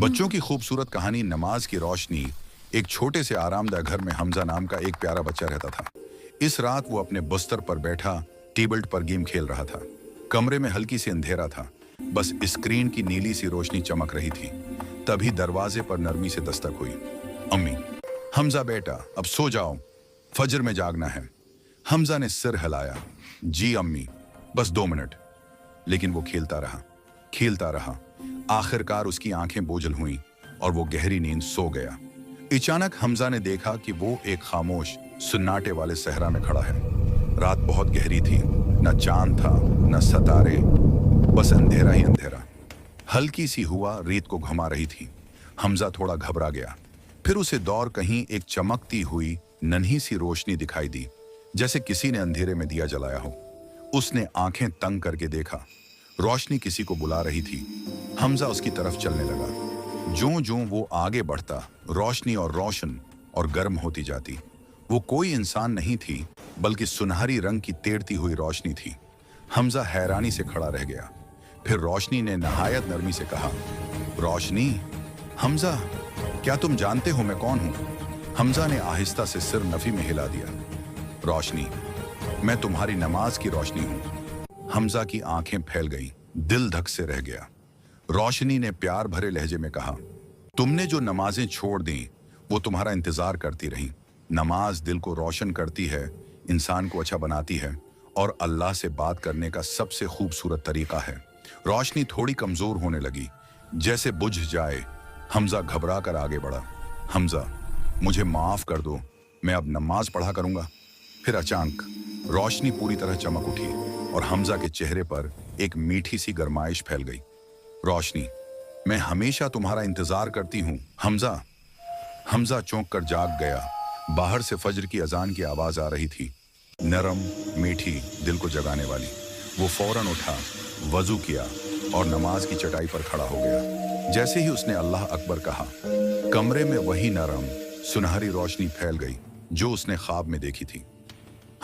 बच्चों की खूबसूरत कहानी नमाज की रोशनी। एक छोटे से आरामदाह घर में हमजा नाम का एक प्यारा बच्चा रहता था। इस रात वो अपने बिस्तर पर बैठा टेबल पर गेम खेल रहा था। कमरे में हल्की सी अंधेरा था, बस स्क्रीन की नीली सी रोशनी चमक रही थी। तभी दरवाजे पर नरमी से दस्तक हुई। अम्मी। हमजा बेटा, अब सो जाओ, फजर में जागना है। हमजा ने सिर हिलाया। जी अम्मी, बस 2 मिनट। लेकिन वो खेलता रहा। आखिरकार उसकी आंखें बोझल हुईं और वो गहरी नींद सो गया। अचानक हमजा ने देखा कि वो एक खामोश सन्नाटे वाले सहरा में खड़ा है। रात बहुत गहरी थी, न चांद था न सितारे, बस अंधेरा ही अंधेरा। हल्की सी हवा रेत को घुमा रही थी। हमजा थोड़ा घबरा गया। फिर उसे दौर कहीं एक चमकती हुई नन्ही सी रोशनी दिखाई दी, जैसे किसी ने अंधेरे में दिया जलाया हो। उसने आंखें तंग करके देखा। रोशनी किसी को बुला रही थी। हमजा उसकी तरफ चलने लगा। ज्यों-ज्यों वो आगे बढ़ता, रोशनी और रोशन और गर्म होती जाती। वो कोई इंसान नहीं थी, बल्कि सुनहरी रंग की तेरती हुई रोशनी थी। हमजा हैरानी से खड़ा रह गया। फिर रोशनी ने नहायत नरमी से कहा, रोशनी। हमजा, क्या तुम जानते हो मैं कौन हूं? हमजा ने आहिस्ता से सिर नफी में हिला दिया। रोशनी, मैं तुम्हारी नमाज की रोशनी हूं। हमजा की आंखें फैल गईं, दिल धक से रह गया। रोशनी ने प्यार भरे लहजे में कहा, तुमने जो नमाजें छोड़ दी वो तुम्हारा इंतजार करती रही। नमाज दिल को रोशन करती है, इंसान को अच्छा बनाती है और अल्लाह से बात करने का सबसे खूबसूरत तरीका है। रोशनी थोड़ी कमजोर होने लगी, जैसे बुझ जाए। हमजा घबरा कर आगे बढ़ा। हमजा, मुझे माफ कर दो, मैं अब नमाज पढ़ा करूंगा। फिर अचानक रोशनी पूरी तरह चमक उठी और हमजा के चेहरे पर एक मीठी सी गरमाइश फैल गई। रोशनी, मैं हमेशा तुम्हारा इंतजार करती हूँ। हमजा चौंक कर जाग गया। बाहर से फजर की अजान की आवाज आ रही थी, नरम, मीठी, दिल को जगाने वाली। वो फौरन उठा, वजू किया और नमाज की चटाई पर खड़ा हो गया। जैसे ही उसने अल्लाह अकबर कहा, कमरे में वही नरम, सुनहरी रोशनी फैल गई जो उसने ख्वाब में देखी थी।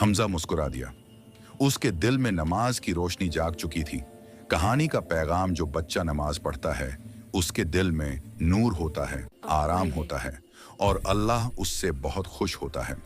हमजा मुस्कुरा दिया। उसके दिल में नमाज की रोशनी जाग चुकी थी। कहानी का पैगाम, जो बच्चा नमाज पढ़ता है उसके दिल में नूर होता है, आराम होता है और अल्लाह उससे बहुत खुश होता है।